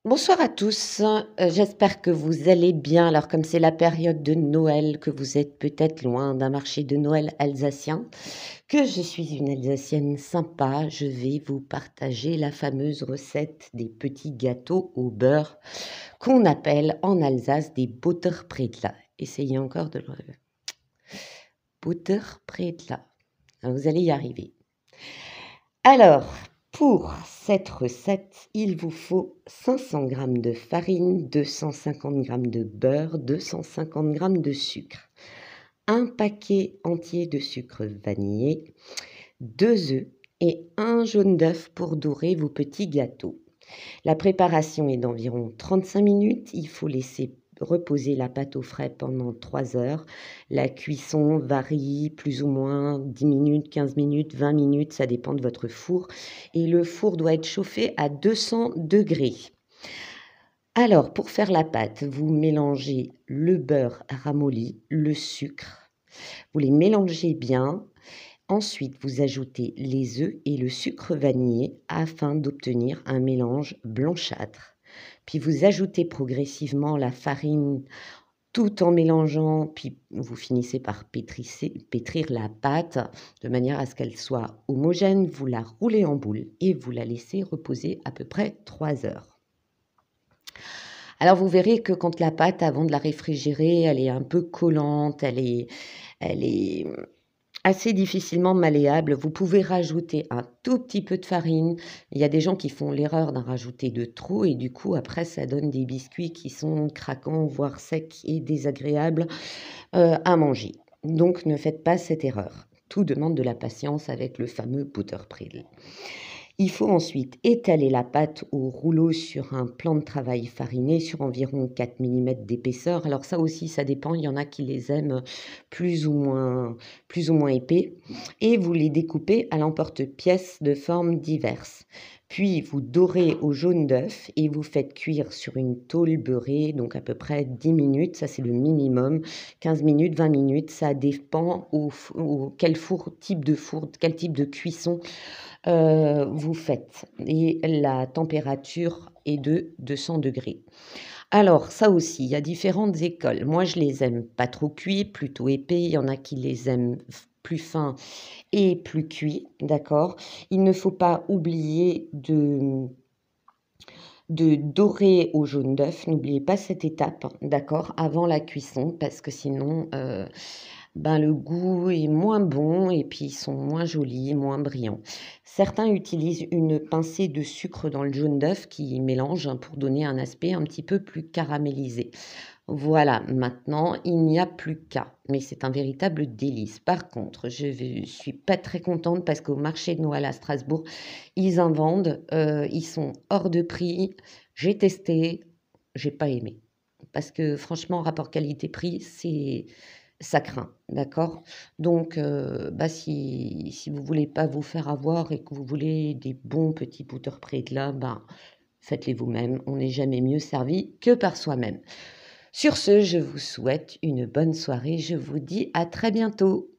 Bonsoir à tous, j'espère que vous allez bien. Alors comme c'est la période de Noël, que vous êtes peut-être loin d'un marché de Noël alsacien, que je suis une Alsacienne sympa, je vais vous partager la fameuse recette des petits gâteaux au beurre qu'on appelle en Alsace des Butterbredler. Essayez encore de le Butterbredler. Vous allez y arriver. Alors, pour cette recette, il vous faut 500 g de farine, 250 g de beurre, 250 g de sucre, un paquet entier de sucre vanillé, 2 œufs et un jaune d'œuf pour dorer vos petits gâteaux. La préparation est d'environ 35 minutes. Il faut laisser reposer la pâte au frais pendant 3 heures. La cuisson varie plus ou moins 10 minutes, 15 minutes, 20 minutes, ça dépend de votre four. Et le four doit être chauffé à 200 degrés. Alors, pour faire la pâte, vous mélangez le beurre ramolli, le sucre. Vous les mélangez bien. Ensuite, vous ajoutez les œufs et le sucre vanillé afin d'obtenir un mélange blanchâtre. Puis vous ajoutez progressivement la farine tout en mélangeant, puis vous finissez par pétrir la pâte de manière à ce qu'elle soit homogène. Vous la roulez en boule et vous la laissez reposer à peu près 3 heures. Alors vous verrez que quand la pâte, avant de la réfrigérer, elle est un peu collante, elle est assez difficilement malléable. Vous pouvez rajouter un tout petit peu de farine. Il y a des gens qui font l'erreur d'en rajouter de trop et du coup, après, ça donne des biscuits qui sont craquants, voire secs et désagréables à manger. Donc, ne faites pas cette erreur. Tout demande de la patience avec le fameux Butterbrill. Il faut ensuite étaler la pâte au rouleau sur un plan de travail fariné sur environ 4 mm d'épaisseur. Alors ça aussi, ça dépend. Il y en a qui les aiment plus ou moins épais. Et vous les découpez à l'emporte-pièce de formes diverses. Puis vous dorez au jaune d'œuf et vous faites cuire sur une tôle beurrée, donc à peu près 10 minutes. Ça, c'est le minimum. 15 minutes, 20 minutes, ça dépend quel type de cuisson vous faites. Et la température est de 200 degrés. Alors, ça aussi, il y a différentes écoles. Moi, je les aime pas trop cuits, plutôt épais. Il y en a qui les aiment plus fins et plus cuits, d'accord? Il ne faut pas oublier de dorer au jaune d'œuf. N'oubliez pas cette étape, d'accord, avant la cuisson, parce que sinon, le goût est moins bon et puis ils sont moins jolis, moins brillants. Certains utilisent une pincée de sucre dans le jaune d'œuf qui mélange pour donner un aspect un petit peu plus caramélisé. Voilà, maintenant, il n'y a plus qu'à, mais c'est un véritable délice. Par contre, je ne suis pas très contente parce qu'au marché de Noël à Strasbourg, ils en vendent, ils sont hors de prix. J'ai testé, j'ai pas aimé. Parce que franchement, rapport qualité-prix, ça craint, d'accord? Donc, si vous voulez pas vous faire avoir et que vous voulez des bons petits Butterbrill, faites-les vous-même. On n'est jamais mieux servi que par soi-même. Sur ce, je vous souhaite une bonne soirée. Je vous dis à très bientôt.